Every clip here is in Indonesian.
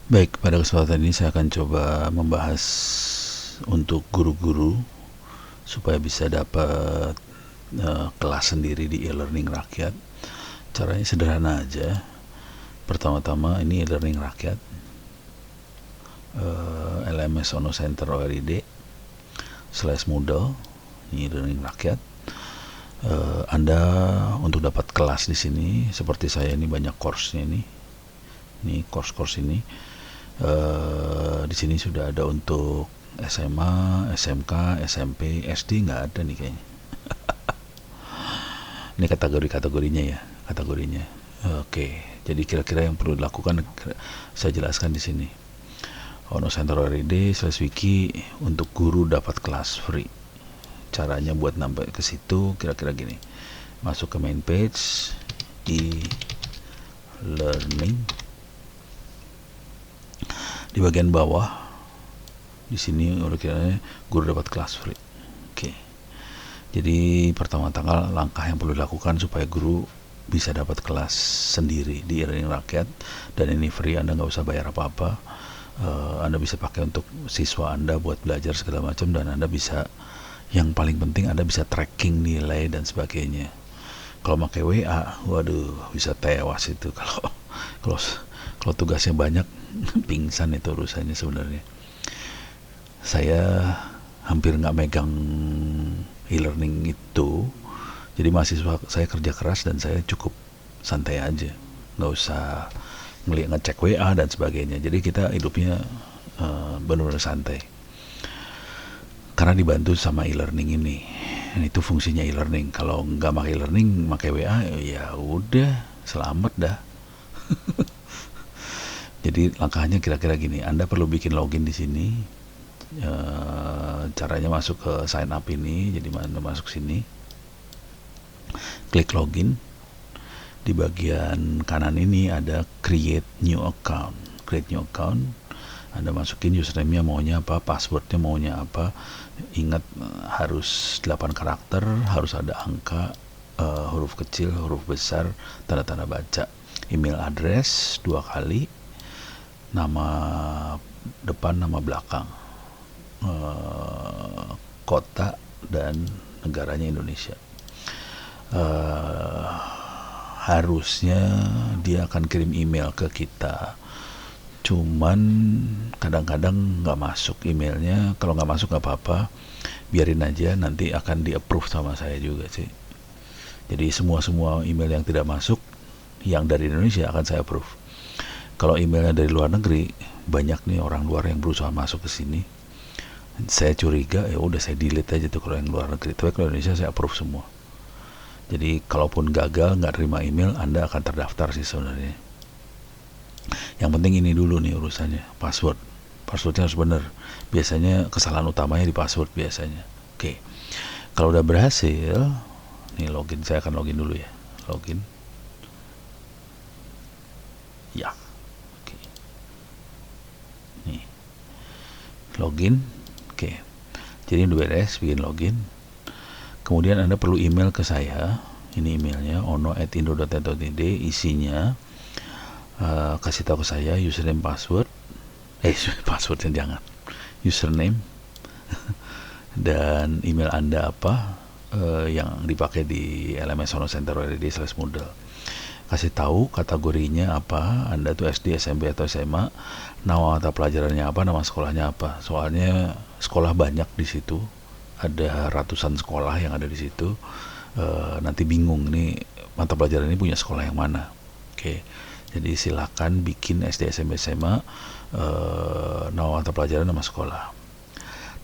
Baik, pada kesempatan ini saya akan coba membahas untuk guru-guru supaya bisa dapat kelas sendiri di e-learning rakyat. Caranya sederhana aja. Pertama-tama ini e-learning rakyat, LMS Ono Center ORID /Moodle, ini e-learning rakyat. Anda untuk dapat kelas di sini, seperti saya ini banyak course-nya ini course-course ini. Di sini sudah ada untuk SMA, SMK, SMP, SD nggak ada nih kayaknya. Ini kategorinya ya, kategorinya. Oke, jadi kira-kira yang perlu dilakukan saya jelaskan di sini. Ono Center ORID /wiki untuk guru dapat kelas free. Caranya buat nambah ke situ kira-kira gini. Masuk ke main page e-learning. Di bagian bawah di sini kira-kira guru dapat kelas free. Oke. Jadi pertama-tama langkah yang perlu dilakukan supaya guru bisa dapat kelas sendiri di e-learning rakyat, dan ini free, Anda nggak usah bayar apa-apa. Anda bisa pakai untuk siswa Anda buat belajar segala macam, dan Anda bisa, yang paling penting Anda bisa tracking nilai dan sebagainya. Kalau pakai WA, waduh, bisa tewas itu kalau tugasnya banyak. Pingsan itu urusannya sebenarnya. Saya hampir nggak megang e-learning itu, jadi mahasiswa saya kerja keras dan saya cukup santai aja, nggak usah ngecek WA dan sebagainya. Jadi kita hidupnya benar-benar santai karena dibantu sama e-learning ini. Dan itu fungsinya e-learning. Kalau nggak pakai e-learning, pakai WA, ya udah, selamat dah. Jadi langkahnya kira-kira gini. Anda perlu bikin login di sini. Caranya masuk ke sign up ini. Jadi Anda masuk sini, klik login. Di bagian kanan ini ada create new account. Create new account. Anda masukin username-nya maunya apa, password-nya maunya apa. Ingat, harus 8 karakter, harus ada angka, huruf kecil, huruf besar, tanda-tanda baca. Email address 2 kali, nama depan, nama belakang, kota dan negaranya Indonesia. Harusnya dia akan kirim email ke kita, cuman kadang-kadang nggak masuk emailnya. Kalau nggak masuk nggak apa-apa, biarin aja, nanti akan di approve sama saya juga sih. Jadi semua email yang tidak masuk yang dari Indonesia akan saya approve. Kalau emailnya dari luar negeri, banyak nih orang luar yang berusaha masuk ke sini. Saya curiga, ya udah saya delete aja tuh kalau yang luar negeri. Tapi kalau Indonesia saya approve semua. Jadi kalaupun gagal nggak terima email, Anda akan terdaftar sih sebenarnya. Yang penting ini dulu nih urusannya, password. Passwordnya harus benar. Biasanya kesalahan utamanya di password biasanya. Oke. Kalau udah berhasil, nih login, saya akan login dulu ya. Login. Ya. Login. Oke. Jadi udah beres bikin login. Kemudian Anda perlu email ke saya. Ini emailnya ono@indo.net.id. Isinya kasih tahu ke saya username, password. Passwordnya jangan. Username dan email Anda apa yang dipakai di LMS Ono Center ORID /Moodle. Kasih tahu kategorinya apa, Anda tuh SD, SMP atau SMA, nama mata pelajarannya apa, nama sekolahnya apa. Soalnya sekolah banyak di situ, ada ratusan sekolah yang ada di situ. Nanti bingung nih mata pelajaran ini punya sekolah yang mana. Oke. Jadi silakan bikin SD, SMP, SMA, nama mata pelajaran, nama sekolah.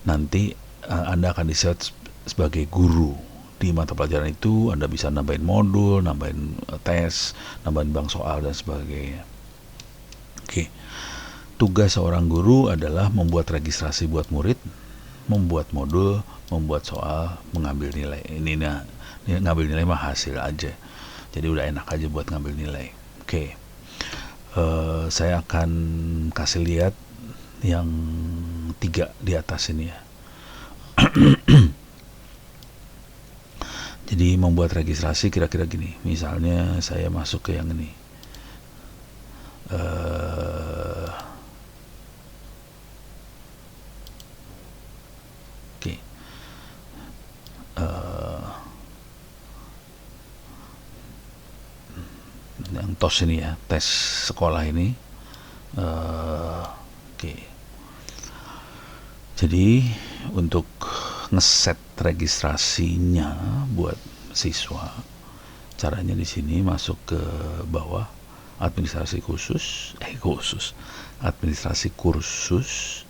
Nanti Anda akan di-search sebagai guru. Di mata pelajaran itu Anda bisa nambahin modul, nambahin tes, nambahin bank soal dan sebagainya. Oke. Tugas seorang guru adalah membuat registrasi buat murid, membuat modul, membuat soal, mengambil nilai. Ini ngambil nilai mah hasil aja. Jadi udah enak aja buat ngambil nilai. Oke. Saya akan kasih lihat yang 3 di atas ini ya. Jadi membuat registrasi kira-kira gini. Misalnya saya masuk ke yang ini. TOS ini ya, tes sekolah ini. Oke. Jadi untuk ngeset registrasinya buat siswa, caranya di sini masuk ke bawah administrasi administrasi kursus.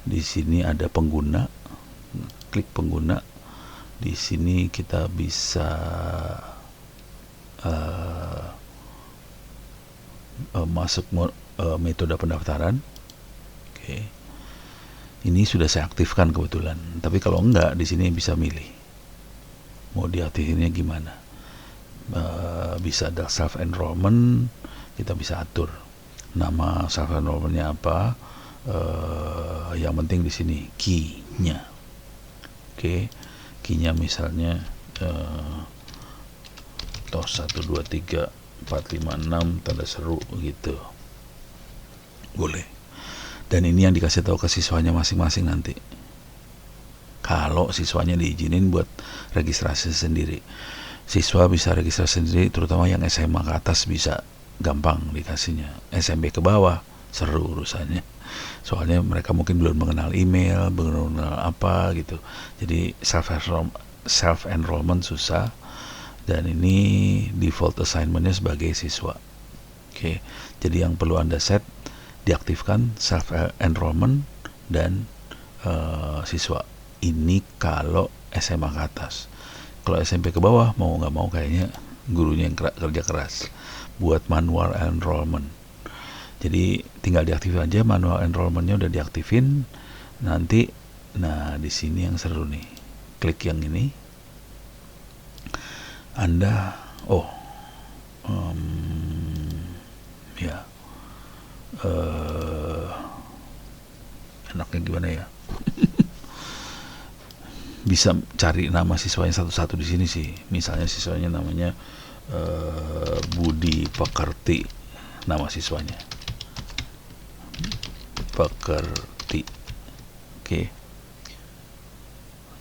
Di sini ada pengguna, klik pengguna. Di sini kita bisa masuk metode pendaftaran. Oke. Ini sudah saya aktifkan kebetulan. Tapi kalau enggak, di sini bisa milih mau diaktifinnya gimana. Bisa ada self enrollment, kita bisa atur nama self enrollmentnya apa. Yang penting di sini key-nya. Oke, key-nya misalnya TOS 1 2 3 4 5 6 tanda seru gitu. Boleh. Dan ini yang dikasih tahu ke siswanya masing-masing nanti. Kalau siswanya diizinin buat registrasi sendiri. Siswa bisa registrasi sendiri, terutama yang SMA ke atas bisa gampang dikasihnya. SMP ke bawah seru urusannya. Soalnya mereka mungkin belum mengenal email, belum mengenal apa gitu. Jadi self enrollment susah. Dan ini default assignmentnya sebagai siswa. Oke. Jadi yang perlu Anda set, diaktifkan self enrollment dan siswa. Ini kalau SMA ke atas. Kalau SMP ke bawah mau nggak mau kayaknya gurunya yang kerja keras buat manual enrollment. Jadi tinggal diaktifin aja, manual enrollmentnya udah diaktifin. Nanti, nah di sini yang seru nih, klik yang ini. Anda, enaknya gimana ya? Bisa cari nama siswanya satu-satu di sini sih. Misalnya siswanya namanya Budi Pekerti, nama siswanya Pekerti. Oke.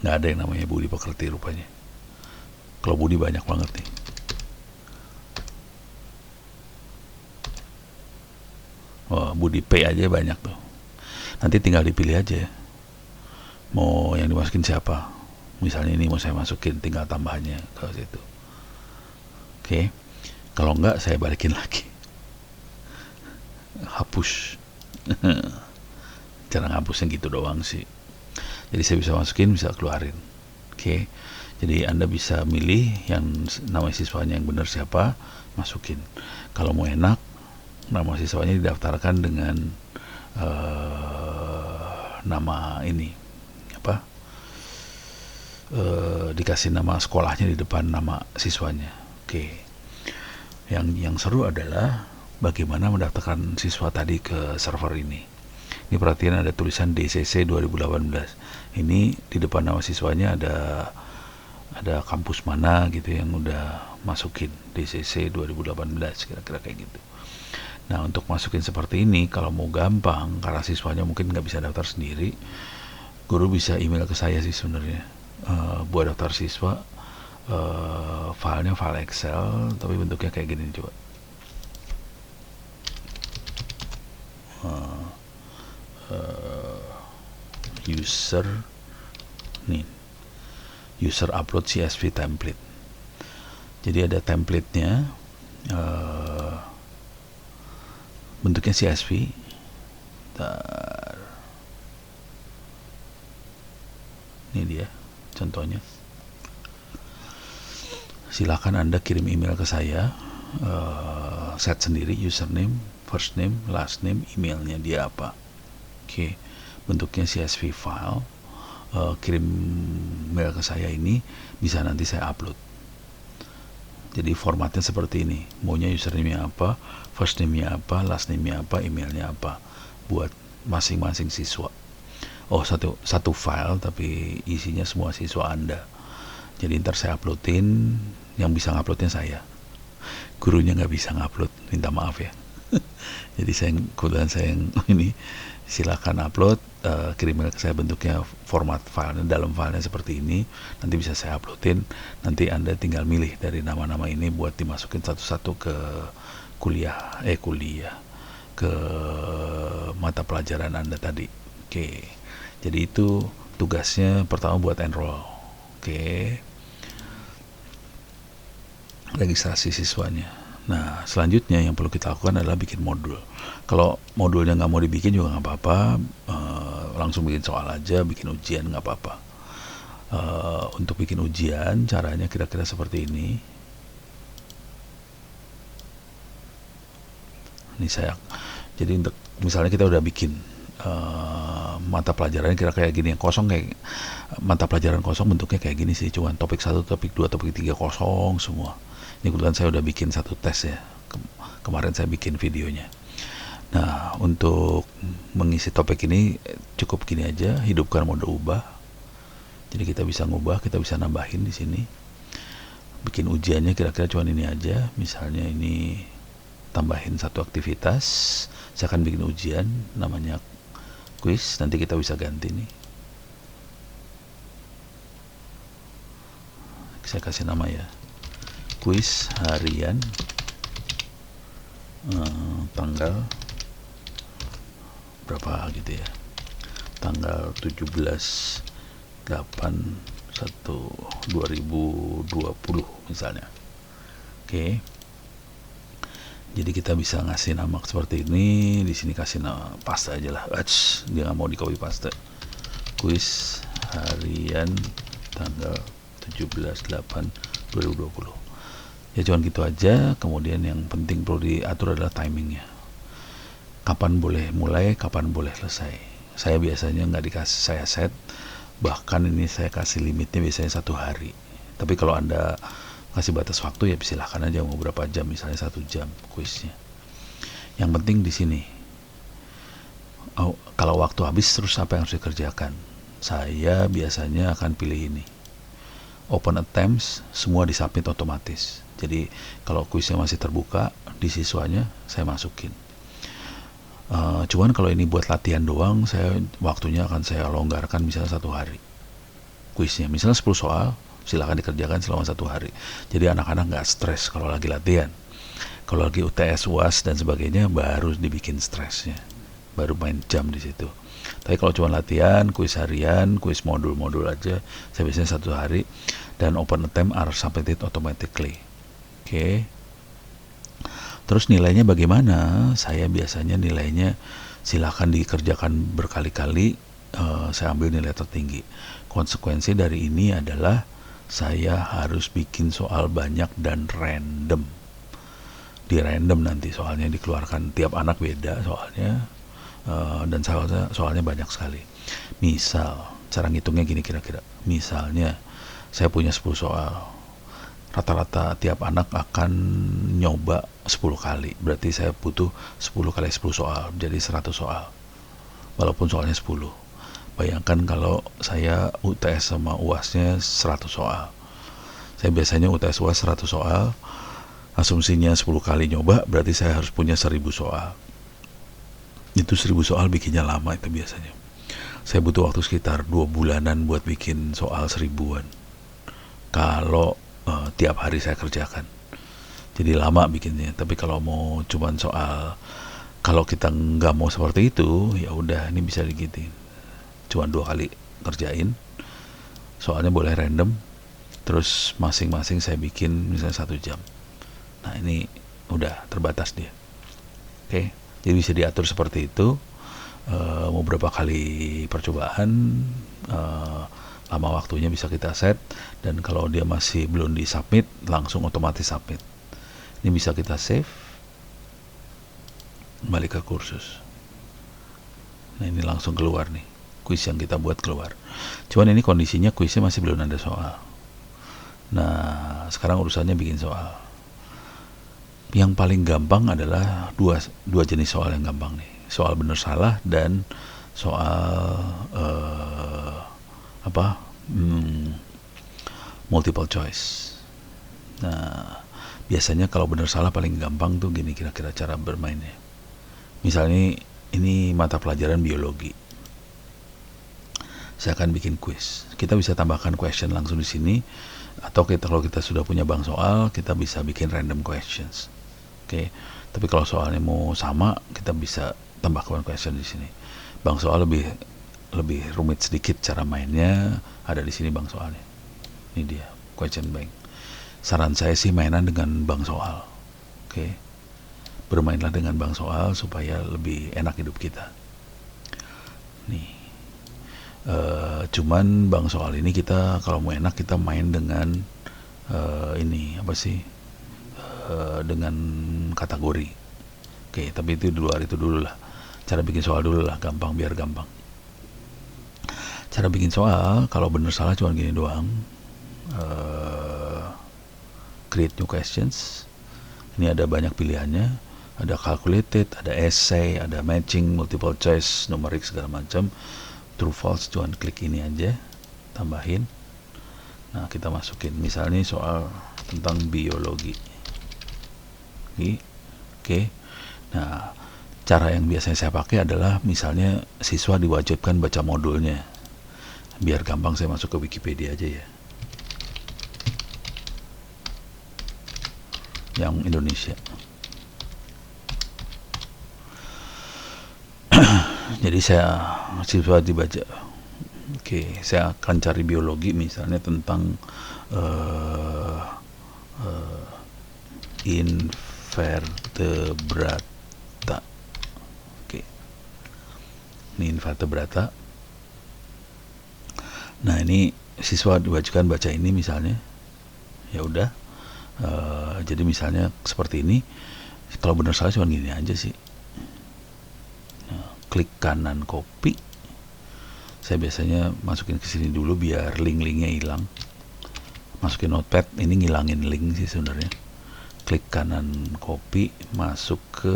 Nggak ada yang namanya Budi Pekerti rupanya. Kalau Budi banyak banget nih. Budi P aja banyak tuh. Nanti tinggal dipilih aja mau yang dimasukin siapa. Misalnya ini mau saya masukin, tinggal tambahannya ke situ. Oke. Kalau enggak saya balikin lagi. Hapus. Cara ngapusnya gitu doang sih. Jadi saya bisa masukin, bisa keluarin. Oke. Jadi Anda bisa milih yang nama siswanya yang benar siapa, masukin. Kalau mau enak, nama siswanya didaftarkan dengan nama ini apa? Dikasih nama sekolahnya di depan nama siswanya. Oke. Yang seru adalah bagaimana mendaftarkan siswa tadi ke server ini. Ini perhatian ada tulisan DCC 2018. Ini di depan nama siswanya ada kampus mana gitu yang udah masukin DCC 2018 kira-kira kayak gitu. Nah untuk masukin seperti ini kalau mau gampang karena siswanya mungkin nggak bisa daftar sendiri, guru bisa email ke saya sih sebenarnya buat daftar siswa. Filenya file Excel tapi bentuknya kayak gini coba. User upload CSV template. Jadi ada templatenya, bentuknya CSV. Ini dia contohnya. Silakan Anda kirim email ke saya, set sendiri username, first name, last name, emailnya dia apa. Oke, bentuknya CSV file. Kirim mail ke saya ini bisa nanti saya upload. Jadi formatnya seperti ini, maunya username-nya apa, first name-nya apa, last name-nya apa, emailnya apa, buat masing-masing siswa. Satu file tapi isinya semua siswa Anda. Jadi ntar saya uploadin, yang bisa nguploadnya saya, gurunya nggak bisa ngupload, minta maaf ya. Jadi kebetulan saya yang ini, silakan upload, kirim ke saya bentuknya format filenya, dalam filenya seperti ini, nanti bisa saya uploadin. Nanti Anda tinggal milih dari nama-nama ini buat dimasukin satu-satu ke kuliah ke mata pelajaran Anda tadi. Oke. Jadi itu tugasnya pertama buat enroll. Oke. Registrasi siswanya. Nah, selanjutnya yang perlu kita lakukan adalah bikin modul. Kalau modulnya nggak mau dibikin juga nggak apa-apa, langsung bikin soal aja, bikin ujian nggak apa-apa. Untuk bikin ujian, caranya kira-kira seperti ini. Ini saya, jadi untuk misalnya kita udah bikin mata pelajaran kira-kira gini, yang kosong kayak mata pelajaran kosong bentuknya kayak gini sih, cuman topik 1, topik 2, topik 3 kosong semua. Ini kebetulan saya udah bikin satu tes ya, kemarin saya bikin videonya. Nah, untuk mengisi topik ini cukup gini aja, hidupkan mode ubah. Jadi kita bisa ngubah, kita bisa nambahin di sini. Bikin ujiannya kira-kira cuman ini aja, misalnya ini tambahin satu aktivitas. Saya akan bikin ujian namanya quiz, nanti kita bisa ganti nih. Saya kasih nama ya, quiz harian tanggal berapa gitu ya, tanggal 17/8/2020 misalnya. Oke. Jadi kita bisa ngasih nama seperti ini. Di sini kasih nama, paste aja lah. Dia nggak mau di copy paste. Quiz harian tanggal 17/8/2020. Ya cuman gitu aja. Kemudian yang penting perlu diatur adalah timingnya. Kapan boleh mulai, kapan boleh selesai. Saya biasanya nggak dikasih, saya set. Bahkan ini saya kasih limitnya biasanya 1 hari. Tapi kalau Anda kasih batas waktu ya silahkan aja mau berapa jam, misalnya 1 jam kuisnya. Yang penting di sini, kalau waktu habis terus apa yang harus dikerjakan. Saya biasanya akan pilih ini, open attempts, semua disubmit otomatis. Jadi kalau kuisnya masih terbuka di siswanya saya masukin. Cuman kalau ini buat latihan doang, saya waktunya akan saya longgarkan, misalnya 1 hari kuisnya, misalnya 10 soal, silakan dikerjakan selama 1 hari. Jadi anak-anak nggak stres kalau lagi latihan. Kalau lagi UTS, UAS dan sebagainya baru dibikin stresnya, baru main jam di situ. Tapi kalau cuma latihan, kuis harian, kuis modul-modul aja, saya biasanya 1 hari, dan open attempt are submitted automatically. Oke. Terus nilainya bagaimana? Saya biasanya nilainya silahkan dikerjakan berkali-kali, saya ambil nilai tertinggi. Konsekuensi dari ini adalah saya harus bikin soal banyak dan random. Di random nanti soalnya dikeluarkan, tiap anak beda soalnya, dan soalnya banyak sekali. Misal cara ngitungnya gini kira-kira, misalnya saya punya 10 soal, rata-rata tiap anak akan nyoba 10 kali, berarti saya butuh 10 kali 10 soal, jadi 100 soal walaupun soalnya 10. Bayangkan kalau saya UTS sama UASnya 100 soal. Saya biasanya UTS UAS 100 soal, asumsinya 10 kali nyoba, berarti saya harus punya 1000 soal. Itu 1000 soal bikinnya lama itu biasanya. Saya butuh waktu sekitar 2 bulanan buat bikin soal 1000-an. Kalau tiap hari saya kerjakan. Jadi lama bikinnya. Tapi kalau mau cuman soal, kalau kita nggak mau seperti itu, ya udah ini bisa digitin. Cuma 2 kali kerjain, soalnya boleh random, terus masing-masing saya bikin misalnya 1 jam. Nah ini udah terbatas dia. Oke, jadi bisa diatur seperti itu. Mau berapa kali percobaan, lama waktunya bisa kita set, dan kalau dia masih belum disubmit langsung otomatis submit. Ini bisa kita save, balik ke kursus. Nah ini langsung keluar nih, kuis yang kita buat keluar. Cuman ini kondisinya kuisnya masih belum ada soal. Nah sekarang urusannya bikin soal. Yang paling gampang adalah dua jenis soal yang gampang nih, soal benar salah dan soal multiple choice. Nah biasanya kalau benar salah paling gampang tuh gini kira-kira cara bermainnya. Misalnya ini mata pelajaran biologi, saya akan bikin quiz. Kita bisa tambahkan question langsung di sini, atau kalau kita sudah punya bank soal, kita bisa bikin random questions. Oke, Tapi kalau soalnya mau sama, kita bisa tambahkan question di sini. Bang soal lebih rumit sedikit cara mainnya, ada di sini bang soalnya. Ini dia question bank. Saran saya sih mainan dengan bang soal. Oke. Bermainlah dengan bang soal supaya lebih enak hidup kita. Nih. Cuman bang soal ini kita kalau mau enak kita main dengan ini apa sih? Dengan kategori. Oke, tapi itu di luar itu dulu lah. Cara bikin soal dulu lah, gampang biar gampang. Cara bikin soal kalau bener salah cuma gini doang. Create new questions. Ini ada banyak pilihannya. Ada calculated, ada essay, ada matching, multiple choice, numerik segala macam. True false cuma klik ini aja, tambahin. Nah, kita masukin misalnya soal tentang biologi. Oke. Nah, cara yang biasanya saya pakai adalah misalnya siswa diwajibkan baca modulnya. Biar gampang saya masuk ke Wikipedia aja ya. Yang Indonesia. Jadi siswa dibaca. Oke, saya akan cari biologi misalnya tentang invertebrata. Oke. Ini invertebrata. Nah, ini siswa diwajibkan baca ini misalnya. Ya udah. Jadi misalnya seperti ini. Kalau benar salah cuma gini aja sih. Nah, klik kanan copy. Saya biasanya masukin ke sini dulu biar link-linknya hilang. Masukin notepad, ini ngilangin link sih sebenarnya. Klik kanan copy, masuk ke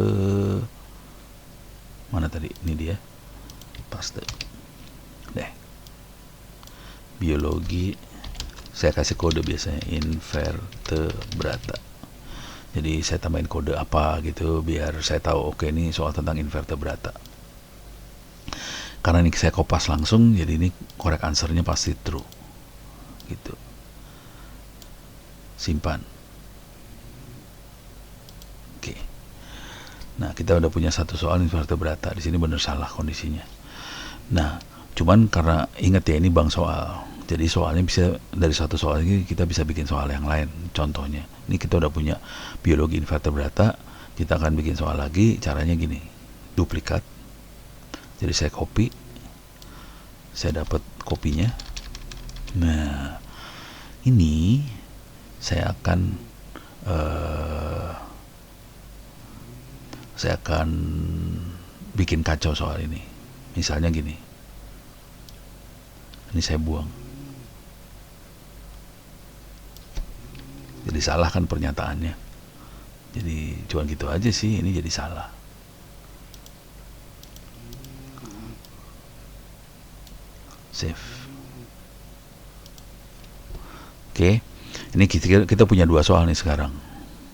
mana tadi? Ini dia. Paste. Deh. Biologi. Saya kasih kode biasanya invertebrata. Jadi saya tambahin kode apa gitu biar saya tahu oke ini soal tentang invertebrata. Karena ini saya kopas langsung, jadi ini correct answernya pasti true. Gitu. Simpan. Oke. Nah, kita udah punya satu soal invertebrata. Di sini benar salah kondisinya. Nah, cuman karena ingat ya ini bang soal. Jadi soalnya bisa dari satu soal ini kita bisa bikin soal yang lain. Contohnya, ini kita udah punya biologi invertebrata. Kita akan bikin soal lagi. Caranya gini, duplikat. Jadi saya copy, saya dapat kopinya. Nah, ini saya akan bikin kacau soal ini. Misalnya gini, ini saya buang. Jadi salah kan pernyataannya. Jadi cuma gitu aja sih, ini jadi salah. Save. Oke. Ini kita punya dua soal nih sekarang.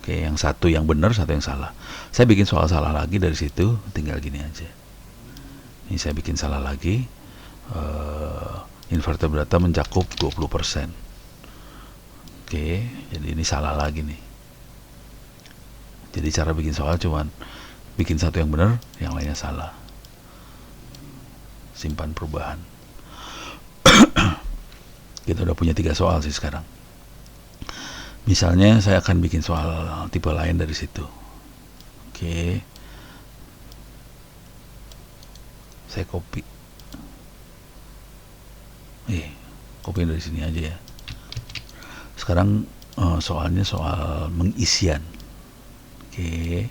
Oke, yang satu yang benar, satu yang salah. Saya bikin soal salah lagi dari situ, tinggal gini aja. Ini saya bikin salah lagi. Invertebrata mencakup 20%. Oke, jadi ini salah lagi nih. Jadi cara bikin soal cuman bikin satu yang benar, yang lainnya salah. Simpan perubahan. Kita udah punya 3 soal sih sekarang. Misalnya saya akan bikin soal tipe lain dari situ. Oke. Saya copy. Copy dari sini aja ya. Sekarang soalnya soal mengisian. Oke.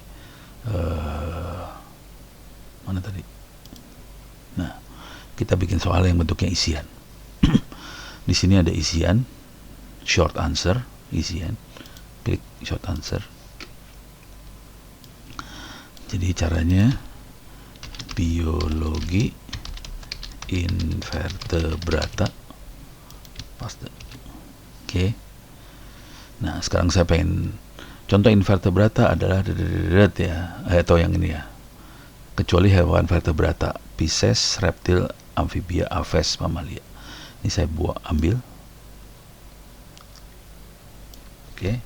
Mana tadi? Nah, kita bikin soal yang bentuknya isian. Di sini ada isian, short answer, isian. Klik short answer. Jadi caranya biologi invertebrata. Paste. Oke. Nah, sekarang saya pengen contoh invertebrata adalah ya, atau yang ini ya. Kecuali hewan vertebrata, Pisces, reptil, amfibia, aves, mamalia. Ini saya ambil. Oke.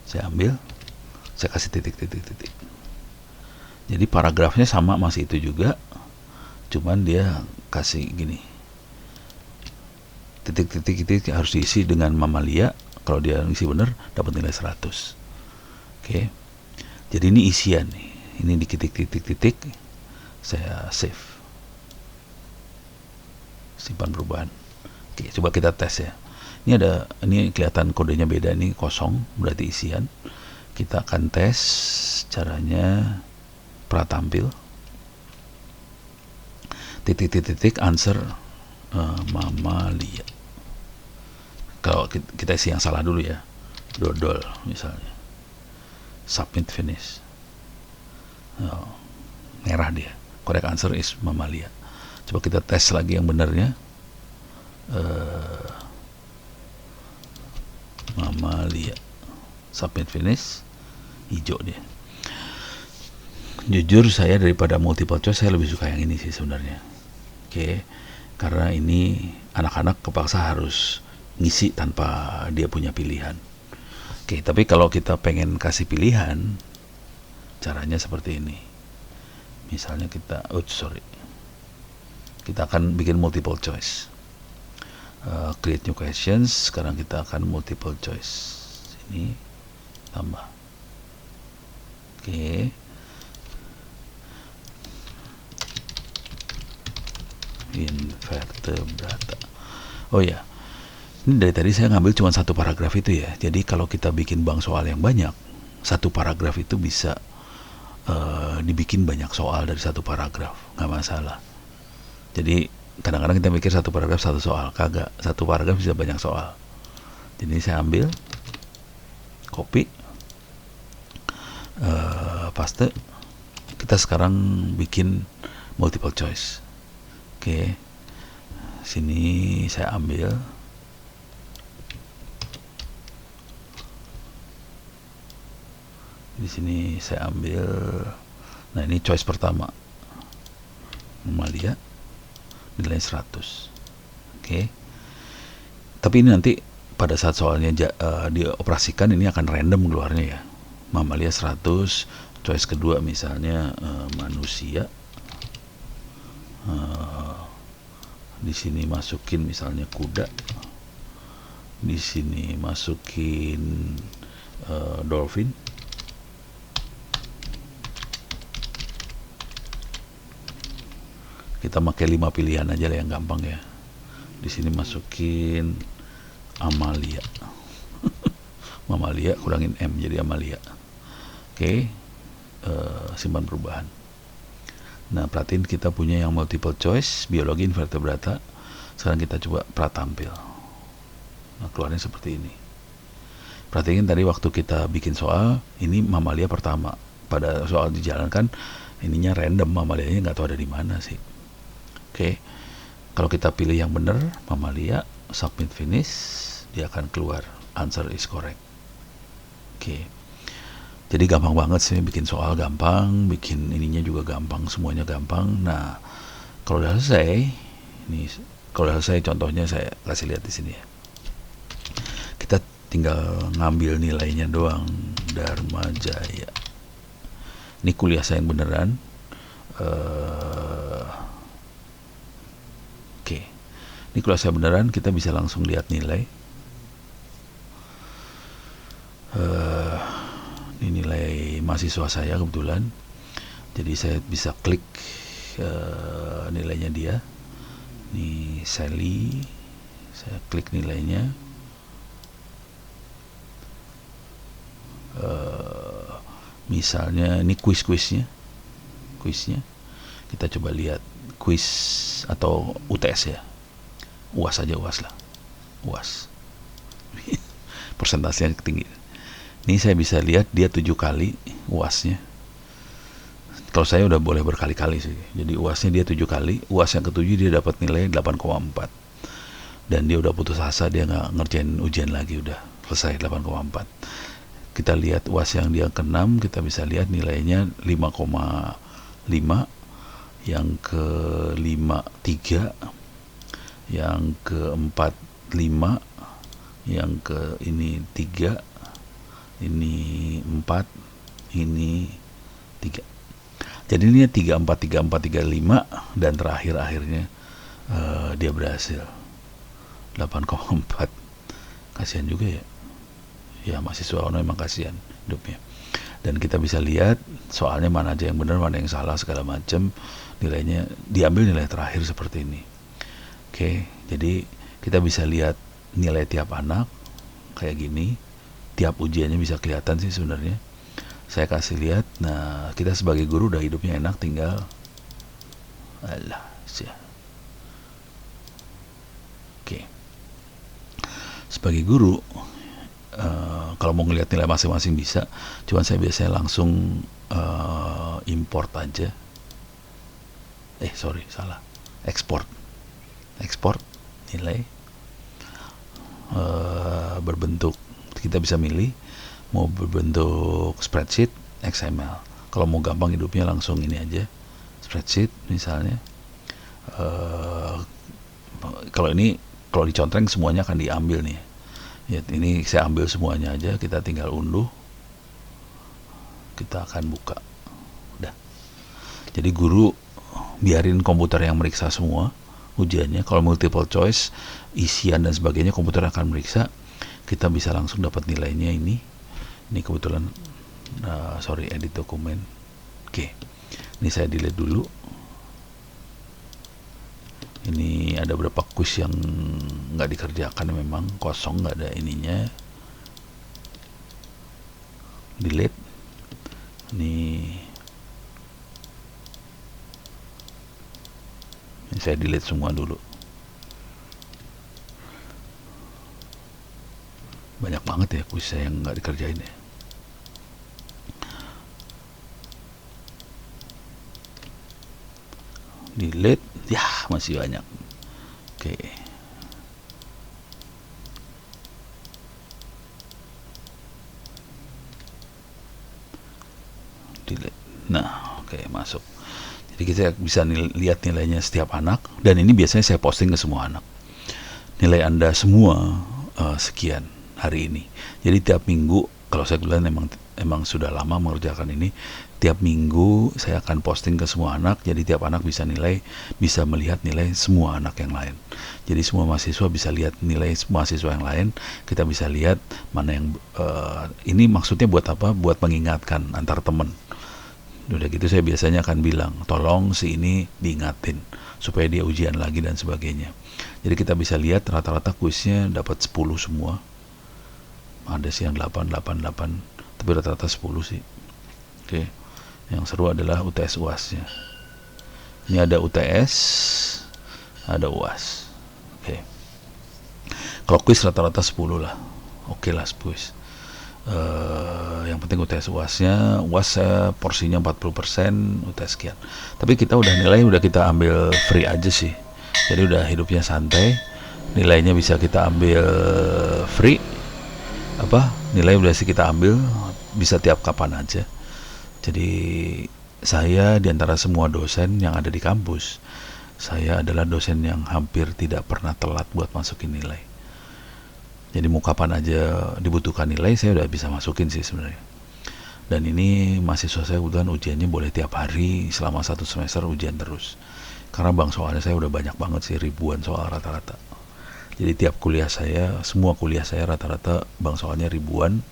Saya ambil. Saya kasih titik. Jadi paragrafnya sama, masih itu juga, cuman dia kasih gini, titik-titik harus diisi dengan mamalia. Kalau dia isi benar dapat nilai 100. Oke. Jadi ini isian nih. Ini di titik-titik saya save. Simpan perubahan. Oke, coba kita tes ya. Ini kelihatan kodenya beda, ini kosong berarti isian. Kita akan tes caranya pratampil. Titik-titik answer mamalia. Kalau kita isi yang salah dulu ya, dodol misalnya, submit finish, merah dia, correct answer is mamalia. Coba kita tes lagi yang benarnya, mamalia, submit finish, hijau dia. Jujur saya daripada multiple choice saya lebih suka yang ini sih sebenarnya. Oke, karena ini anak-anak kepaksa harus ngisi tanpa dia punya pilihan. Oke, tapi kalau kita pengen kasih pilihan, caranya seperti ini. Misalnya kita akan bikin multiple choice. Create new questions. Sekarang kita akan multiple choice. Ini tambah. Oke. Invertebrata. Oh ya, ini dari tadi saya ngambil cuma satu paragraf itu ya. Jadi kalau kita bikin bank soal yang banyak, satu paragraf itu bisa dibikin banyak soal dari satu paragraf, nggak masalah. Jadi kadang-kadang kita mikir satu paragraf satu soal, kagak. Satu paragraf bisa banyak soal. Jadi saya ambil, copy, paste. Kita sekarang bikin multiple choice. Oke, sini saya ambil. Di sini saya ambil. Nah, ini choice pertama, mamalia, nilai 100. Oke. Tapi ini nanti pada saat soalnya dioperasikan ini akan random keluarnya ya. Mamalia 100, choice kedua misalnya manusia. Di sini masukin misalnya kuda. Di sini masukin dolphin. Kita pakai 5 pilihan aja lah yang gampang ya. Di sini masukin Amalia. Mamalia kurangin M jadi Amalia. Oke. Simpan perubahan. Nah, perhatiin kita punya yang multiple choice, biologi invertebrata. Sekarang kita coba pratampil. Nah, keluarnya seperti ini. Perhatiin tadi waktu kita bikin soal, ini mamalia pertama. Pada soal dijalankan, ininya random, mamalianya nggak tahu ada di mana sih. Oke, kalau kita pilih yang benar, mamalia, submit finish, dia akan keluar answer is correct. Oke, jadi gampang banget sih bikin soal, gampang, bikin ininya juga gampang, semuanya gampang. Nah, kalau udah selesai, ini kalau udah selesai contohnya saya kasih lihat di sini ya. Kita tinggal ngambil nilainya doang, Dharma Jaya. Ini kuliah saya yang beneran. Oke, ini kuliah saya beneran, kita bisa langsung lihat nilai. Ini nilai mahasiswa saya kebetulan. Jadi saya bisa klik nilainya dia. Ini Sally, saya klik nilainya. Misalnya ini kuisnya, kita coba lihat kuis atau UTS ya, UAS aja, UAS lah, UAS. Persentasenya tinggi. Ini saya bisa lihat dia 7 kali UASnya. Kalau saya udah boleh berkali-kali sih. Jadi UASnya dia 7 kali, UAS yang ke-7 dia dapat nilai 8,4. Dan dia udah putus asa, dia nggak ngerjain ujian lagi, udah selesai 8,4. Kita lihat UAS yang dia ke-6, kita bisa lihat nilainya 5,5, yang ke-5 3, yang ke-4 5, yang ke ini 3, ini 4, ini 3. Jadi ini 34, 34, 35 dan terakhir akhirnya dia berhasil 8,4. Kasihan juga ya. Ya mahasiswa ono emang kasihan hidupnya. Dan kita bisa lihat soalnya mana aja yang benar, mana yang salah segala macam. Nilainya diambil nilai terakhir seperti ini. Oke, jadi kita bisa lihat nilai tiap anak kayak gini. Tiap ujiannya bisa kelihatan sih sebenarnya. Saya kasih lihat. Nah, kita sebagai guru udah hidupnya enak, tinggal alah sih. Oke. Sebagai guru kalau mau ngelihat nilai masing-masing bisa, cuman saya biasanya langsung import aja. Salah. Export nilai berbentuk, kita bisa milih mau berbentuk spreadsheet, XML. Kalau mau gampang hidupnya langsung ini aja, spreadsheet misalnya. Kalau dicontreng semuanya akan diambil nih. Ya, ini saya ambil semuanya aja, kita tinggal unduh, kita akan buka. Udah. Jadi guru biarin komputer yang meriksa semua ujiannya. Kalau multiple choice, isian dan sebagainya komputer akan meriksa. Kita bisa langsung dapat nilainya ini. Ini kebetulan edit dokumen. Oke. Ini saya delete dulu. Ini ada beberapa quiz yang nggak dikerjakan, memang kosong, nggak ada ininya. Delete. Ini saya delete semua dulu. Banyak banget ya kuis saya yang nggak dikerjain ya. Delete, ya masih banyak. Oke. Delete. Nah, oke, masuk. Jadi kita bisa lihat nilainya setiap anak, dan ini biasanya saya posting ke semua anak. Nilai Anda semua sekian hari ini. Jadi tiap minggu, kalau saya bilang emang sudah lama mengerjakan ini, tiap minggu saya akan posting ke semua anak. Jadi tiap anak bisa melihat nilai semua anak yang lain. Jadi semua mahasiswa bisa lihat nilai mahasiswa yang lain. Kita bisa lihat mana yang ini maksudnya buat apa? Buat mengingatkan antar teman. Udah gitu saya biasanya akan bilang, tolong si ini diingatin supaya dia ujian lagi dan sebagainya. Jadi kita bisa lihat rata-rata kuisnya dapat 10 semua. Ada sih yang 8, tapi rata-rata 10 sih. Oke. Yang seru adalah UTS UAS-nya. Ini ada UTS, ada UAS. Oke. Kalau kuis rata-rata 10 lah. Oke lah kuis. Yang penting UTS UAS-nya, UAS porsinya 40%, UTS sekian. Tapi kita udah kita ambil free aja sih. Jadi udah hidupnya santai. Nilainya bisa kita ambil free. Nilai udah sih kita ambil, bisa tiap kapan aja. Jadi saya diantara semua dosen yang ada di kampus, saya adalah dosen yang hampir tidak pernah telat buat masukin nilai. Jadi mau kapan aja dibutuhkan nilai, saya udah bisa masukin sih sebenarnya. Dan ini mahasiswa saya kebetulan ujiannya boleh tiap hari selama 1 semester ujian terus. Karena soalnya saya udah banyak banget sih, ribuan soal rata-rata. Jadi tiap semua kuliah saya rata-rata soalnya ribuan.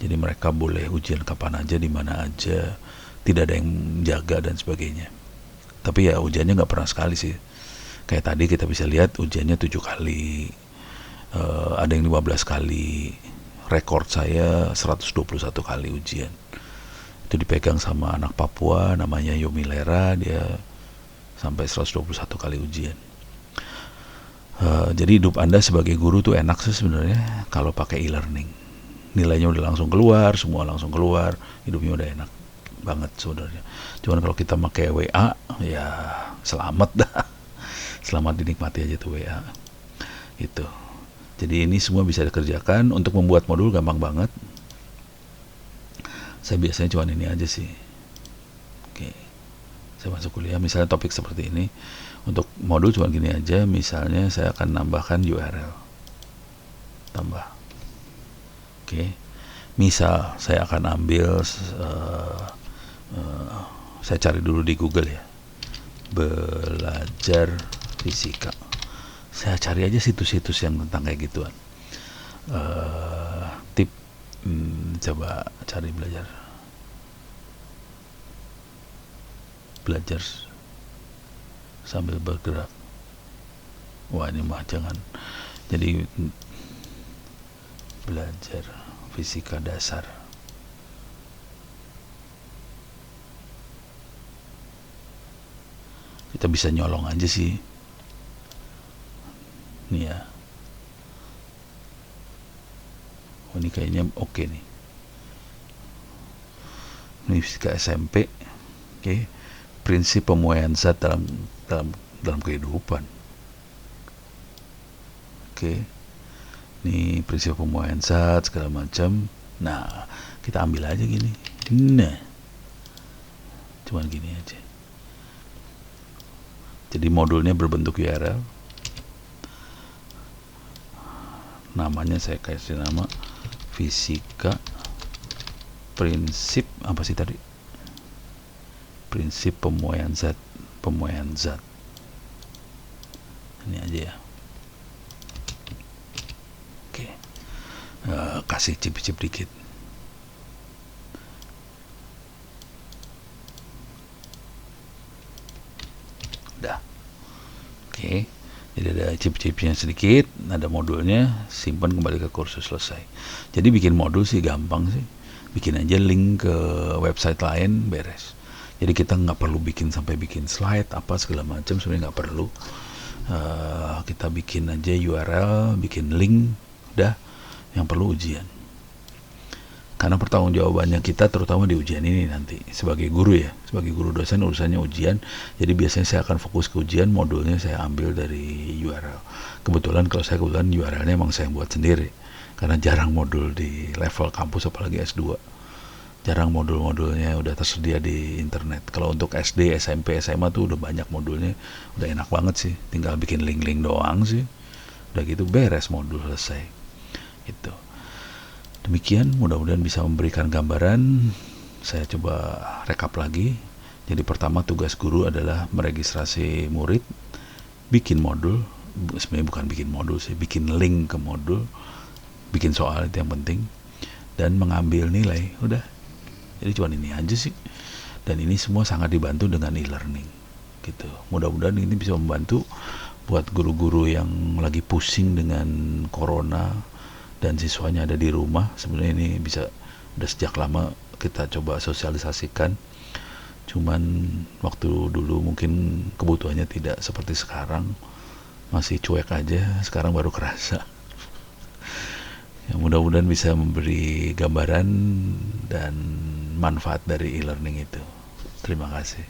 Jadi mereka boleh ujian kapan aja, di mana aja, tidak ada yang jaga dan sebagainya. Tapi ya ujiannya nggak pernah sekali sih. Kayak tadi kita bisa lihat ujiannya 7 kali, ada yang 15 kali. Rekor saya 121 kali ujian. Itu dipegang sama anak Papua namanya Yomilera, dia sampai 121 kali ujian. Jadi hidup Anda sebagai guru tuh enak sih sebenarnya kalau pakai e-learning. Nilainya udah langsung keluar, semua langsung keluar, hidupnya udah enak banget sebenarnya. Cuman kalau kita pakai WA, ya selamat dah. Selamat dinikmati aja tuh WA. Itu. Jadi ini semua bisa dikerjakan. Untuk membuat modul gampang banget. Saya biasanya cuman ini aja sih. Oke. Saya masuk kuliah, misalnya topik seperti ini. Untuk modul cuma gini aja, misalnya saya akan nambahkan URL. Tambah. Oke. Misal saya akan ambil Saya cari dulu di Google ya, belajar fisika. Saya cari aja situs-situs yang tentang kayak gituan. Tip, coba cari belajar sambil bergerak. Wah, ini mah jangan. Jadi belajar fisika dasar. Kita bisa nyolong aja sih. Nih ya. Oh, ini kayaknya oke nih. Ini fisika SMP. Oke. Prinsip pemuaian zat dalam kehidupan. Oke. Ini prinsip pemuaian zat segala macam. Nah, kita ambil aja gini. Nah. Cuman gini aja. Jadi modulnya berbentuk URL. Namanya saya kasih nama fisika prinsip apa sih tadi? Prinsip pemuaian zat. Ini aja ya. Oke. Kasih chip-chip dikit. Udah. Oke. Jadi ada chip-chipnya sedikit, ada modulnya, simpan kembali ke kursus, selesai. Jadi bikin modul sih gampang sih. Bikin aja link ke website lain, beres. Jadi kita nggak perlu sampai bikin slide apa segala macam, sebenarnya nggak perlu. Kita bikin aja URL, bikin link, udah. Yang perlu ujian. Karena pertanggungjawabannya kita terutama di ujian ini nanti sebagai guru ya, sebagai guru dosen urusannya ujian. Jadi biasanya saya akan fokus ke ujian, modulnya saya ambil dari URL. Kebetulan URL-nya emang saya buat sendiri. Karena jarang modul di level kampus apalagi S2. Jarang modul-modulnya udah tersedia di internet. Kalau untuk SD, SMP, SMA tuh udah banyak modulnya, udah enak banget sih. Tinggal bikin link-link doang sih. Udah gitu beres modul, selesai. Gitu. Demikian, mudah-mudahan bisa memberikan gambaran. Saya coba rekap lagi. Jadi pertama tugas guru adalah meregistrasi murid, bikin modul. Sebenarnya bukan bikin modul sih, bikin link ke modul, bikin soal itu yang penting, dan mengambil nilai. Udah. Jadi cuma ini aja sih. Dan ini semua sangat dibantu dengan e-learning. Gitu. Mudah-mudahan ini bisa membantu buat guru-guru yang lagi pusing dengan corona dan siswanya ada di rumah. Sebenarnya ini bisa udah sejak lama kita coba sosialisasikan, cuman waktu dulu mungkin kebutuhannya tidak seperti sekarang, masih cuek aja, sekarang baru kerasa. Ya, mudah-mudahan bisa memberi gambaran dan manfaat dari e-learning itu. Terima kasih.